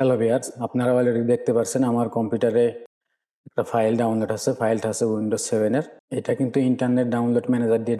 Hello viewers, আপনারা already দেখতে পাচ্ছেন আমার কম্পিউটারে একটা ফাইল ডাউনলোড হচ্ছে। ফাইলটা হচ্ছে উইন্ডোজ 7 এর। এটা কিন্তু ইন্টারনেট ডাউনলোড ম্যানেজার দিয়ে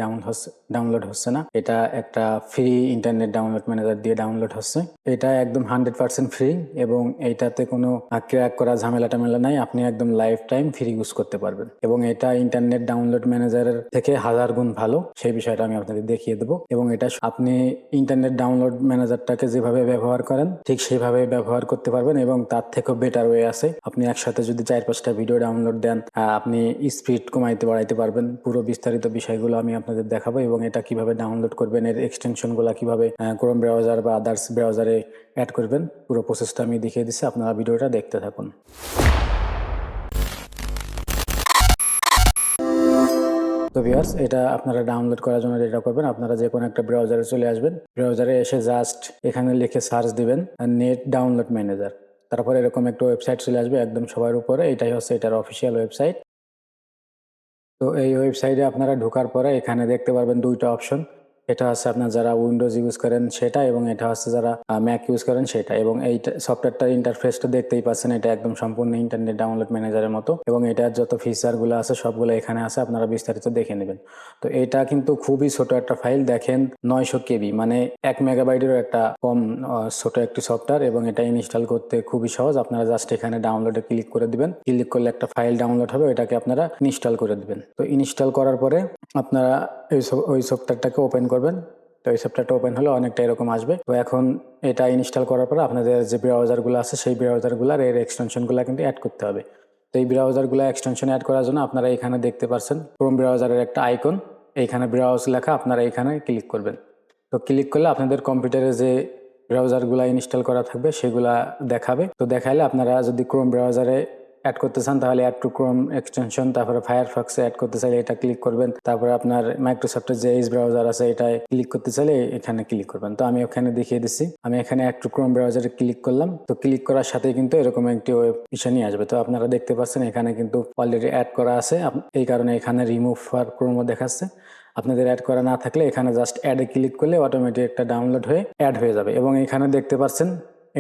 ডাউনলোড হচ্ছে না। এটা একটা ফ্রি ইন্টারনেট ডাউনলোড ম্যানেজার দিয়ে ডাউনলোড হচ্ছে। এটা একদম 100% ফ্রি এবং এইটাতে কোনো ক্র্যাক করা ঝামেলা টামেলা নাই। আপনি একদম লাইফ টাইম ফ্রি ইউজ করতে পারবেন এবং এটা ইন্টারনেট ডাউনলোড ম্যানেজারের থেকে 1000 গুণ ভালো। সেই বিষয়টা আমি আপনাদের দেখিয়ে দেবো এবং এটা আপনি ইন্টারনেট ডাউনলোড ম্যানেজারটাকে যেভাবে ব্যবহার করেন ঠিক সেভাবে ব্যবহার করতে পারবেন এবং তার থেকেও বেটার ওয়ে আছে। আপনি একসাথে যদি 4-5টা ভিডিও ডাউনলোড দেন, আপনি স্পিড কমাইতে বাড়াইতে পারবেন। পুরো বিস্তারিত বিষয়গুলো আমি আপনাদের দেখাবো এবং এটা কিভাবে ডাউনলোড করবেন, এর এক্সটেনশনগুলো কিভাবে ক্রোম ব্রাউজার বা আদার্স ব্রাউজারে অ্যাড করবেন, পুরো প্রসেসটা আমি দেখিয়ে দিচ্ছি। আপনারা ভিডিওটা দেখতে থাকুন। তো ভিউয়ার্স, এটা আপনারা ডাউনলোড করার জন্য যেটা করবেন, আপনারা যে কোনো একটা ব্রাউজারে চলে আসবেন। ব্রাউজারে এসে জাস্ট এখানে লিখে সার্চ দিবেন নেট ডাউনলোড ম্যানেজার। তারপর এরকম একটা ওয়েবসাইট চলে আসবে একদম সবার উপরে। এটাই হচ্ছে এটার অফিসিয়াল ওয়েবসাইট। তো এই ওয়েবসাইটে আপনারা ঢোকার পরে এখানে দেখতে পারবেন দুইটা অপশন। এটা হচ্ছে আপনার যারা উইন্ডোজ ইউজ করেন সেটা, এবং এটা হচ্ছে যারা ম্যাক ইউজ করেন সেটা। এবং এই সফটওয়্যারটার ইন্টারফেসটা দেখতেই পাচ্ছেন, এটা একদম সম্পূর্ণ ইন্টারনেট ডাউনলোড ম্যানেজারের মতো এবং এটার যত ফিচারগুলো আছে সবগুলো এখানে আছে, আপনারা বিস্তারিত দেখে নেবেন। তো এটা কিন্তু খুবই ছোট একটা ফাইল, দেখেন 900 কেবি, মানে 1 মেগাবাইটেরও একটা কম ছোট একটি সফটওয়্যার এবং এটা ইনস্টল করতে খুবই সহজ। আপনারা জাস্ট এখানে ডাউনলোডে ক্লিক করে দিবেন। ক্লিক করলে একটা ফাইল ডাউনলোড হবে, এটাকে আপনারা ইনস্টল করে দিবেন। তো ইনস্টল করার পরে আপনারা ওই সফটওয়্যারটাকে ওপেন করবেন। তো এই সফটওয়্যারটা ওপেন হলে অনেকটা এরকম আসবে। তো এখন এটা ইনস্টল করার পরে আপনাদের যে ব্রাউজারগুলো আছে সেই ব্রাউজারগুলোর এর এক্সটেনশনগুলো কিন্তু অ্যাড করতে হবে। তো এই ব্রাউজারগুলো এক্সটেনশন অ্যাড করার জন্য আপনারা এখানে দেখতে পাচ্ছেন ক্রোম ব্রাউজারের একটা আইকন, এইখানে ব্রাউজ লেখা, আপনারা এখানে ক্লিক করবেন। তো ক্লিক করলে আপনাদের কম্পিউটারে যে ব্রাউজারগুলো ইনস্টল করা থাকবে সেগুলা দেখাবে। তো দেখাইলে আপনারা যদি ক্রোম ব্রাউজারে অ্যাড করতে চান তাহলে অ্যাড টু ক্রোম এক্সটেনশন, তারপরে ফায়ারফক্সে অ্যাড করতে চাইলে এটা ক্লিক করবেন। তারপরে আপনার মাইক্রোসফটের যে এজ ব্রাউজার আছে এটায় ক্লিক করতে চাইলে এখানে ক্লিক করবেন। তো আমি ওখানে দেখিয়ে দিচ্ছি, আমি এখানে অ্যাড টু ক্রোম ব্রাউজারে ক্লিক করলাম। তো ক্লিক করার সাথে কিন্তু এরকম একটি ওয়েব পিছনে নিয়ে আসবে। তো আপনারা দেখতে পাচ্ছেন এখানে কিন্তু অলরেডি অ্যাড করা আছে, এই কারণে এখানে রিমুভ ফর ক্রোমও দেখাচ্ছে। আপনাদের অ্যাড করা না থাকলে এখানে জাস্ট অ্যাডে ক্লিক করলে অটোমেটিক একটা ডাউনলোড হয়ে অ্যাড হয়ে যাবে। এবং এখানে দেখতে পাচ্ছেন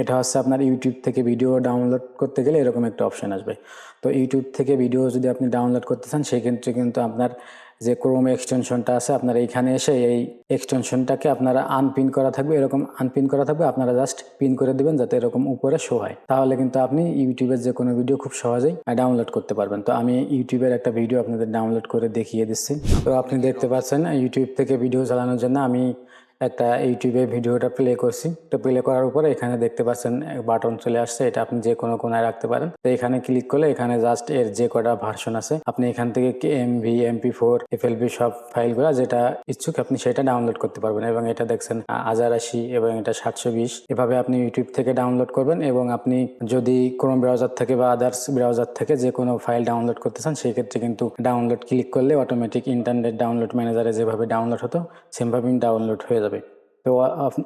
এটা হচ্ছে আপনার ইউটিউব থেকে ভিডিও ডাউনলোড করতে গেলে এরকম একটা অপশন আসবে। তো ইউটিউব থেকে ভিডিও যদি আপনি ডাউনলোড করতে চান সেই ক্ষেত্রে কিন্তু আপনার যে ক্রোম এক্সটেনশনটা আছে আপনার এইখানে এসে এই এক্সটেনশনটাকে আপনারা আনপিন করা থাকবে, এরকম আনপিন করা থাকবে, আপনারা জাস্ট পিন করে দিবেন যাতে এরকম উপরে শো হয়। তাহলে কিন্তু আপনি ইউটিউবের যে কোনো ভিডিও খুব সহজেই ডাউনলোড করতে পারবেন। তো আমি ইউটিউবের একটা ভিডিও আপনাদের ডাউনলোড করে দেখিয়ে দিচ্ছি। তো আপনি দেখতে পাচ্ছেন ইউটিউব থেকে ভিডিও চালানোর জন্য আমি একটা ইউটিউবে ভিডিওটা প্লে করছি। তো প্লে করার উপরে এখানে দেখতে পাচ্ছেন বাটন চলে আসছে, এটা আপনি যে কোনো কোনায় রাখতে পারেন। তো এখানে ক্লিক করলে এখানে জাস্ট এর যে কটা ভার্সন আছে আপনি এখান থেকে এমভি, MP4, FLV সব ফাইলগুলো যেটা ইচ্ছুক আপনি সেটা ডাউনলোড করতে পারবেন। এবং এটা দেখছেন 1080 এবং এটা 720, এভাবে আপনি ইউটিউব থেকে ডাউনলোড করবেন। এবং আপনি যদি ক্রোম ব্রাউজার থেকে বা আদার্স ব্রাউজার থেকে যে কোনো ফাইল ডাউনলোড করতে চান সেই ক্ষেত্রে কিন্তু ডাউনলোড ক্লিক করলে অটোমেটিক ইন্টারনেট ডাউনলোড ম্যানেজারে যেভাবে ডাউনলোড হতো সেমভাবেই ডাউনলোড হয়ে যাবে। তো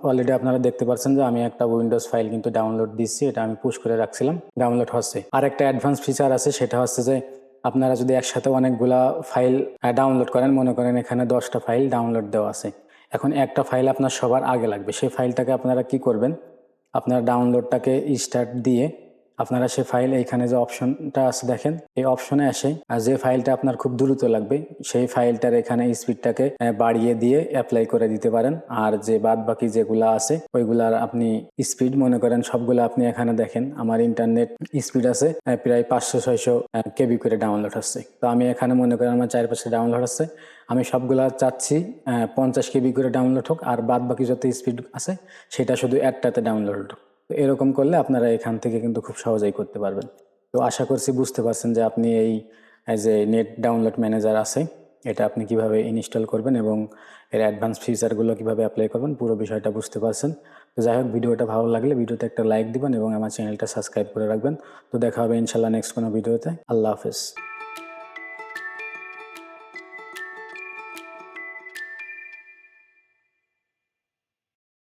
অলরেডি আপনারা দেখতে পাচ্ছেন যে আমি একটা উইন্ডোজ ফাইল কিন্তু ডাউনলোড দিচ্ছি, এটা আমি পুশ করে রাখছিলাম, ডাউনলোড হচ্ছে। আর একটা অ্যাডভান্স ফিচার আছে, সেটা হচ্ছে যে আপনারা যদি একসাথে অনেকগুলা ফাইল ডাউনলোড করেন, মনে করেন এখানে 10টা ফাইল ডাউনলোড দেওয়া আছে, এখন একটা ফাইল আপনার সবার আগে লাগবে, সেই ফাইলটাকে আপনারা কি করবেন, আপনারা ডাউনলোডটাকে স্টার্ট দিয়ে আপনারা সেই ফাইল এইখানে যে অপশনটা আছে দেখেন, এই অপশনে আসে আর যে ফাইলটা আপনার খুব দ্রুত লাগবে সেই ফাইলটার এখানে স্পিডটাকে বাড়িয়ে দিয়ে অ্যাপ্লাই করে দিতে পারেন। আর যে বাদ বাকি যেগুলা আছে ওইগুলার আপনি স্পিড মনে করেন সবগুলো আপনি এখানে দেখেন আমার ইন্টারনেট স্পিড আছে প্রায় 500-600 কেবি করে ডাউনলোড হচ্ছে। তো আমি এখানে মনে করেন আমার 4-5 ডাউনলোড হচ্ছে, আমি সবগুলা চাচ্ছি 50 কেবি করে ডাউনলোড হোক আর বাদ বাকি যত স্পিড আছে সেটা শুধু একটাতে ডাউনলোড হোক। তো এরকম করলে আপনারা এখান থেকে কিন্তু খুব সহজেই করতে পারবেন। তো আশা করছি বুঝতে পারছেন যে আপনি এই যে নেট ডাউনলোড ম্যানেজার আছে এটা আপনি কিভাবে ইনস্টল করবেন এবং এর অ্যাডভান্স ফিচারগুলো কিভাবে অ্যাপ্লাই করবেন, পুরো বিষয়টা বুঝতে পারছেন। তো যাই হোক, ভিডিওটা ভালো লাগলে ভিডিওতে একটা লাইক দিবেন এবং আমার চ্যানেলটা সাবস্ক্রাইব করে রাখবেন। তো দেখা হবে ইনশাল্লাহ নেক্সট কোনো ভিডিওতে। আল্লাহ হাফেজ।